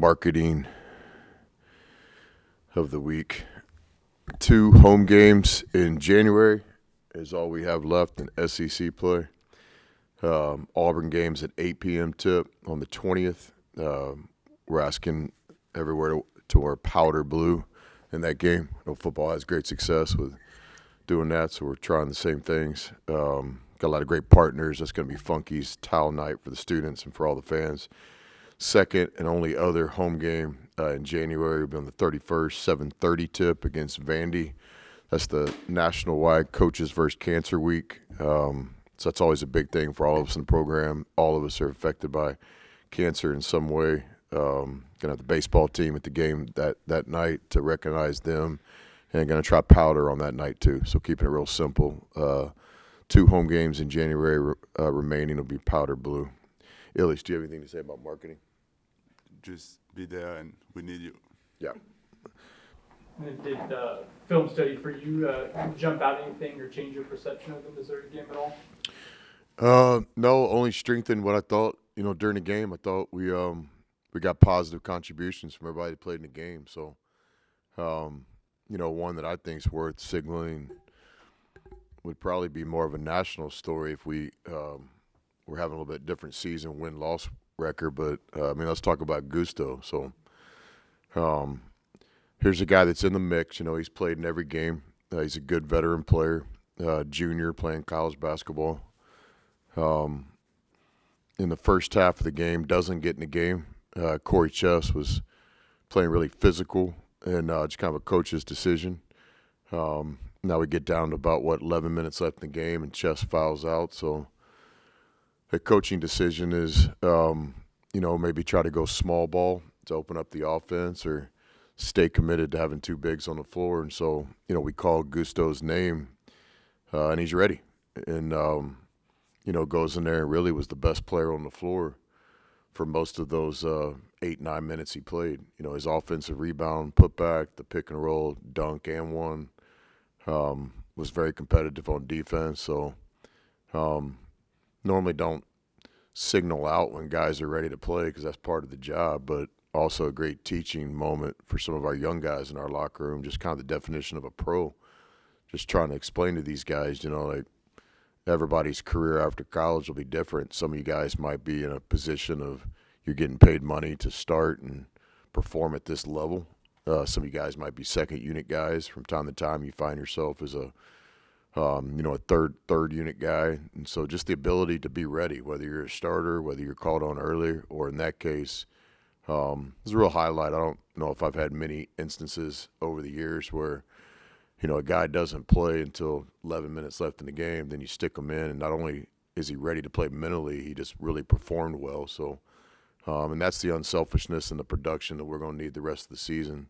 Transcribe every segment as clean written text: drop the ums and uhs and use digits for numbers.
marketing of the week. 2 home games in January is all we have left in SEC play. Auburn games at 8 p.m. tip on the 20th. We're asking everywhere to wear powder blue in that game. I know football has great success with doing that, so we're trying the same things. Got a lot of great partners. That's going to be Funky's Towel Night for the students and for all the fans. Second and only other home game in January will be on the 31st, 7:30 tip against Vandy. That's the national-wide Coaches vs. Cancer Week. So that's always a big thing for all of us in the program. All of us are affected by cancer in some way. Going to have the baseball team at the game that night to recognize them, and going to try powder on that night too. So keeping it real simple. 2 home games in January remaining will be powder blue. Illich, do you have anything to say about marketing? Just be there, and we need you. Yeah. And did film study for you jump out anything or change your perception of the Missouri game at all? No, only strengthened what I thought. During the game, I thought we got positive contributions from everybody that played in the game. So, one that I think is worth signaling would probably be more of a national story if we were having a little bit different season win-loss record. But, let's talk about Gusto. So, here's a guy that's in the mix. He's played in every game. He's a good veteran player, junior playing college basketball. In the first half of the game, doesn't get in the game. Corey Chess was playing really physical and just kind of a coach's decision. Now we get down to about, 11 minutes left in the game, and Chess fouls out. So the coaching decision is, maybe try to go small ball to open up the offense or stay committed to having 2 bigs on the floor. And so, we called Gusto's name, and he's ready. And, goes in there and really was the best player on the floor for most of those 8-9 minutes he played. His offensive rebound, putback, the pick and roll, dunk, and one was very competitive on defense. So normally don't signal out when guys are ready to play because that's part of the job, but also a great teaching moment for some of our young guys in our locker room, just kind of the definition of a pro. Just trying to explain to these guys, everybody's career after college will be different. Some of you guys might be in a position of you're getting paid money to start and perform at this level. Some of you guys might be second unit guys. From time to time, you find yourself as a third unit guy. And so just the ability to be ready, whether you're a starter, whether you're called on early, or in that case, it's a real highlight. I don't know if I've had many instances over the years where, a guy doesn't play until 11 minutes left in the game, then you stick him in, and not only is he ready to play mentally, he just really performed well. So, and that's the unselfishness and the production that we're going to need the rest of the season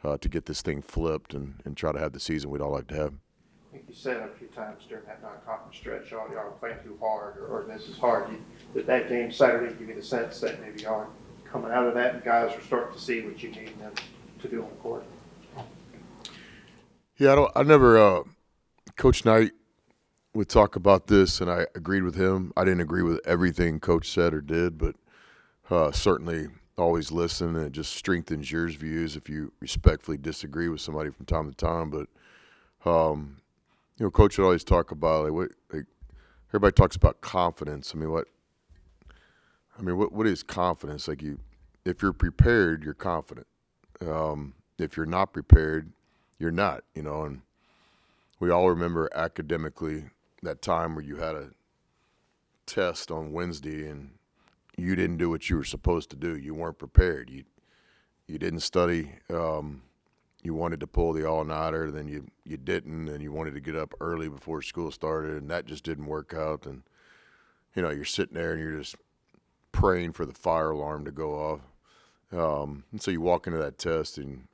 to get this thing flipped and try to have the season we'd all like to have. I think you said a few times during that non-conference stretch, y'all are playing too hard or this is hard. Did that game Saturday give you the sense that maybe y'all are coming out of that and guys are starting to see what you need them to do on the court? Yeah, I never Coach Knight would talk about this, and I agreed with him. I didn't agree with everything Coach said or did, but certainly always listen, and it just strengthens your views if you respectfully disagree with somebody from time to time. But Coach would always talk about everybody talks about confidence. What is confidence? If you're prepared, you're confident. If you're not prepared, you're not. And we all remember academically that time where you had a test on Wednesday and you didn't do what you were supposed to do. You weren't prepared. You didn't study. You wanted to pull the all-nighter, then you didn't, and you wanted to get up early before school started, and that just didn't work out. And, you're sitting there and you're just praying for the fire alarm to go off. And so you walk into that test, and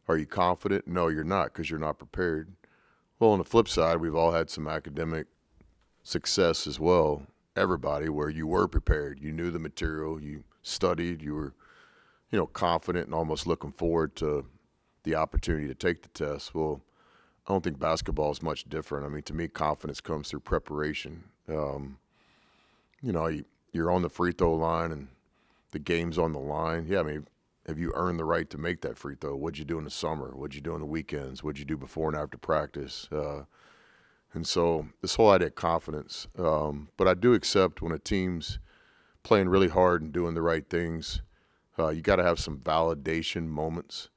are you confident? No, you're not, because you're not prepared. Well, on the flip side, we've all had some academic success as well, everybody, where you were prepared. You knew the material, you studied, you were, confident and almost looking forward to the opportunity to take the test. Well, I don't think basketball is much different. To me, confidence comes through preparation. You're on the free throw line and the game's on the line. Yeah, I mean, have you earned the right to make that free throw? What'd you do in the summer? What'd you do on the weekends? What'd you do before and after practice? And so this whole idea of confidence. But I do accept when a team's playing really hard and doing the right things, you got to have some validation moments.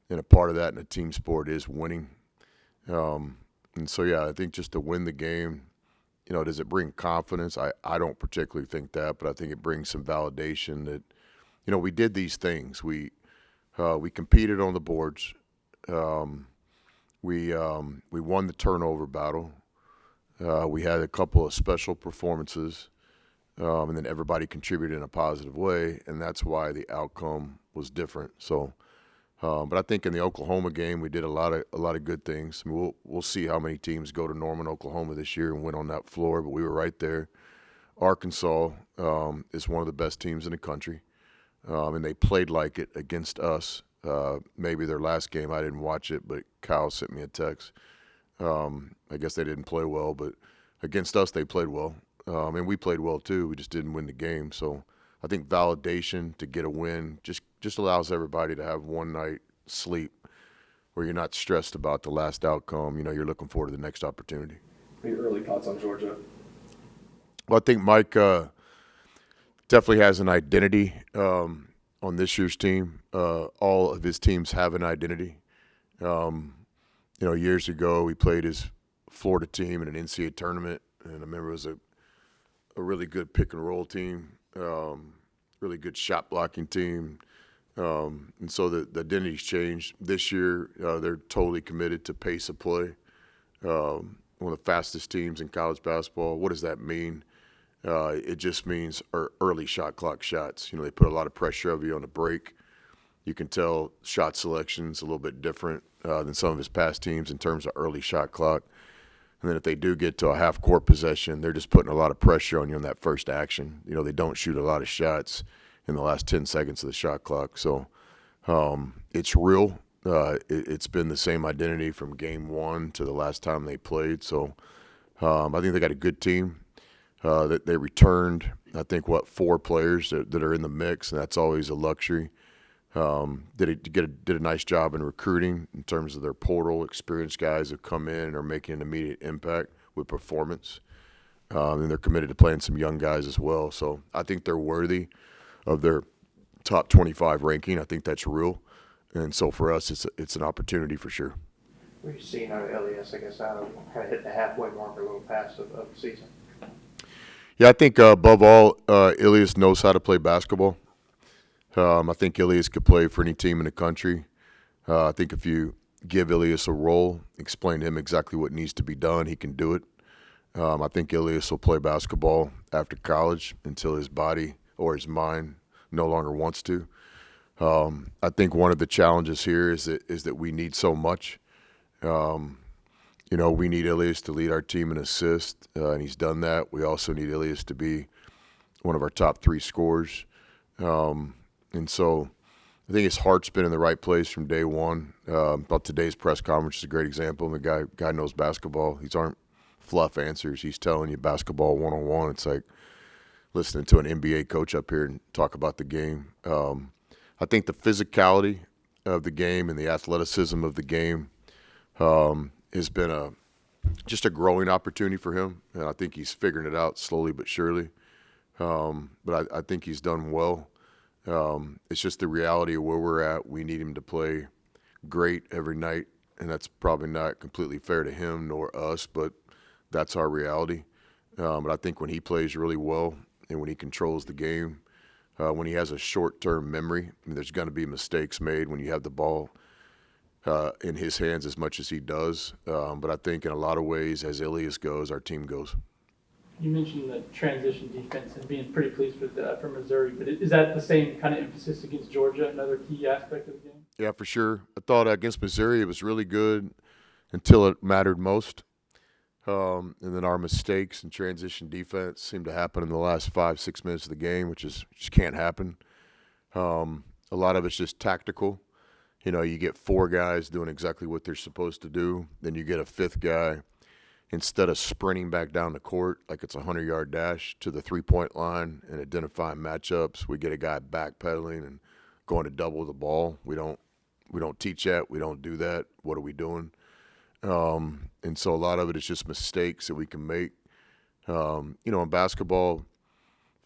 And a part of that in a team sport is winning. And so, yeah, I think just to win the game, does it bring confidence? I don't particularly think that, but I think it brings some validation that, we did these things. We competed on the boards. We won the turnover battle. We had a couple of special performances, and then everybody contributed in a positive way, and that's why the outcome was different. So, but I think in the Oklahoma game, we did a lot of good things. I mean, we'll see how many teams go to Norman, Oklahoma this year and win on that floor, but we were right there. Arkansas is one of the best teams in the country, and they played like it against us. Maybe their last game, I didn't watch it, but Kyle sent me a text. I guess they didn't play well, but against us, they played well. And we played well too. We just didn't win the game. So I think validation to get a win just allows everybody to have one night sleep where you're not stressed about the last outcome. You're looking forward to the next opportunity. What are your early thoughts on Georgia? Well, I think Mike definitely has an identity on this year's team. All of his teams have an identity. Years ago, he played his Florida team in an NCAA tournament, and I remember it was a really good pick and roll team, really good shot blocking team. And so the identity's changed. This year, they're totally committed to pace of play. One of the fastest teams in college basketball. What does that mean? It just means early shot clock shots. They put a lot of pressure over you on the break. You can tell shot selection's a little bit different than some of his past teams in terms of early shot clock. And then if they do get to a half-court possession, they're just putting a lot of pressure on you in that first action. They don't shoot a lot of shots in the last 10 seconds of the shot clock. So it's real. It's been the same identity from game one to the last time they played. So I think they got a good team. That they returned, I think, 4 players that are in the mix, and that's always a luxury. Did a nice job in recruiting in terms of their portal. Experienced guys have come in and are making an immediate impact with performance. And they're committed to playing some young guys as well. So I think they're worthy of their top 25 ranking. I think that's real. And so for us, it's an opportunity for sure. What are you seeing out of Elias, I guess, out of kind of hit the halfway mark or a little past of the season? Yeah, I think above all, Ilias knows how to play basketball. I think Ilias could play for any team in the country. I think if you give Ilias a role, explain to him exactly what needs to be done, he can do it. I think Ilias will play basketball after college until his body or his mind no longer wants to. I think one of the challenges here is that we need so much. We need Ilias to lead our team in assists, and he's done that. We also need Ilias to be one of our top 3 scorers. And so I think his heart's been in the right place from day one. About today's press conference is a great example. The guy knows basketball. These aren't fluff answers. He's telling you basketball one-on-one. It's like listening to an NBA coach up here and talk about the game. I think the physicality of the game and the athleticism of the game has been just a growing opportunity for him, and I think he's figuring it out slowly but surely. But I think he's done well. It's just the reality of where we're at. We need him to play great every night, and that's probably not completely fair to him nor us, but that's our reality. But I think when he plays really well and when he controls the game, when he has a short-term memory, there's going to be mistakes made when you have the ball in his hands as much as he does. But I think in a lot of ways, as Ilias goes, our team goes. You mentioned the transition defense and being pretty pleased with for Missouri, but is that the same kind of emphasis against Georgia, another key aspect of the game? Yeah, for sure. I thought against Missouri it was really good until it mattered most. And then our mistakes in transition defense seem to happen in the last 5-6 minutes of the game, which just can't happen. A lot of it's just tactical. You get 4 guys doing exactly what they're supposed to do. Then you get a 5th guy instead of sprinting back down the court like it's a 100-yard dash to the three-point line and identifying matchups, we get a guy backpedaling and going to double the ball. We don't teach that. We don't do that. What are we doing? And so a lot of it is just mistakes that we can make. You know, in basketball,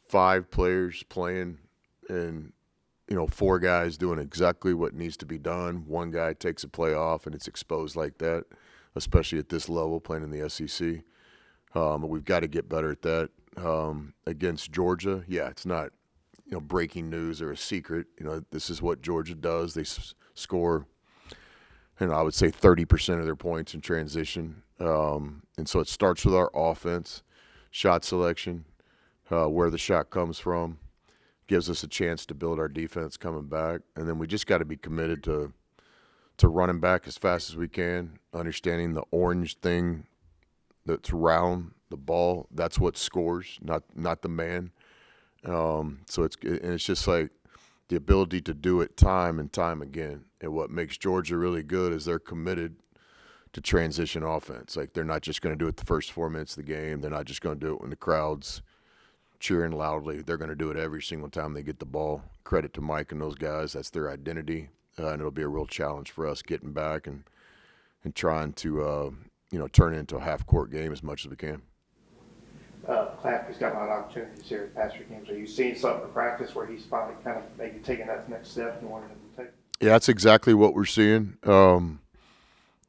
5 players playing and, you know, 4 guys doing exactly what needs to be done. 1 guy takes a play off and it's exposed like that, especially at this level playing in the SEC. But we've got to get better at that. Against Georgia, yeah, it's not, you know, breaking news or a secret. You know, this is what Georgia does. They score, and I would say 30% of their points in transition. And so it starts with our offense, shot selection, where the shot comes from, gives us a chance to build our defense coming back. And then we just got to be committed to running back as fast as we can, understanding the orange thing that's round, the ball, that's what scores, not the man. So it's just like the ability to do it time and time again. And what makes Georgia really good is they're committed to transition offense. Like, they're not just going to do it the first 4 minutes of the game. They're not just going to do it when the crowd's cheering loudly. They're going to do it every single time they get the ball. Credit to Mike and those guys. That's their identity. And it'll be a real challenge for us getting back and trying to, you know, turn it into a half-court game as much as we can. Clafley's got a lot of opportunities here at past 3 games. Are you seeing something in practice where he's finally kind of maybe taking that next step and wanting him to take? Yeah, that's exactly what we're seeing.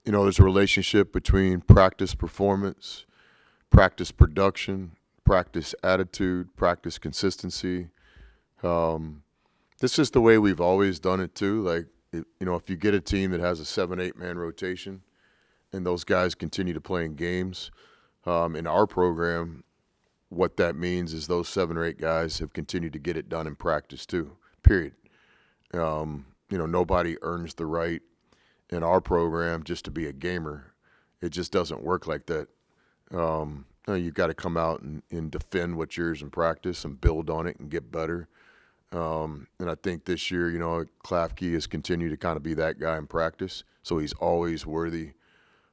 You know, there's a relationship between practice performance, practice production, practice attitude, practice consistency. This is the way we've always done it too. Like, you know, if you get a team that has a 7-8 man rotation and those guys continue to play in games, in our program, what that means is those 7 or 8 guys have continued to get it done in practice too, period. You know, nobody earns the right in our program just to be a gamer. It just doesn't work like that. You've got to come out and defend what's yours in practice and build on it and get better. And I think this year, you know, Klafke has continued to kind of be that guy in practice, so he's always worthy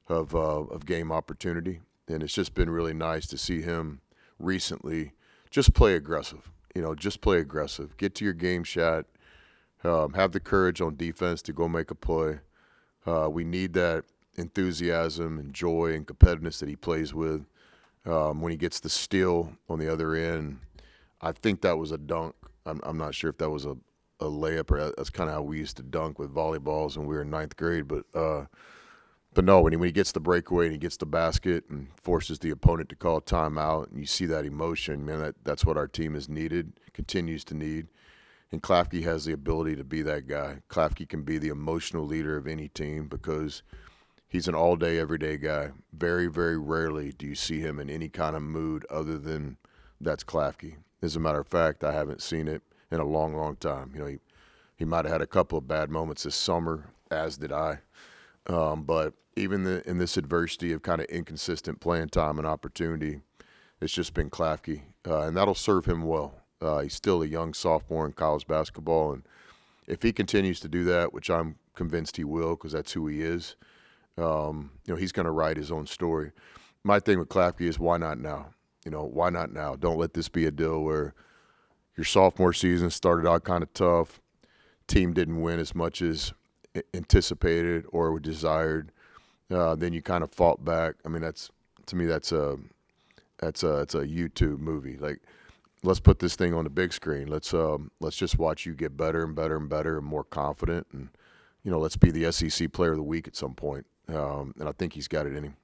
of game opportunity. And it's just been really nice to see him recently just play aggressive. You know, just play aggressive. Get to your game shot. Have the courage on defense to go make a play. We need that enthusiasm and joy and competitiveness that he plays with. When he gets the steal on the other end, I think that was a dunk. I'm not sure if that was a layup or that's kind of how we used to dunk with volleyballs when we were in 9th grade. But no, when he gets the breakaway and he gets the basket and forces the opponent to call timeout, and you see that emotion, man, that's what our team has needed, continues to need. And Klafke has the ability to be that guy. Klafke can be the emotional leader of any team because he's an all-day, everyday guy. Very, very rarely do you see him in any kind of mood other than that's Klafke. As a matter of fact, I haven't seen it in a long, long time. You know, he might have had a couple of bad moments this summer, as did I. But even in this adversity of kind of inconsistent playing time and opportunity, it's just been Klafke, and that'll serve him well. He's still a young sophomore in college basketball, and if he continues to do that, which I'm convinced he will because that's who he is, you know, he's going to write his own story. My thing with Klafke is why not now? You know, why not now? Don't let this be a deal where your sophomore season started out kind of tough, team didn't win as much as anticipated or desired, then you kind of fought back. I mean, that's a YouTube movie. Like, let's put this thing on the big screen. Let's just watch you get better and better and better and more confident, and you know, let's be the SEC Player of the Week at some point. And I think he's got it in him.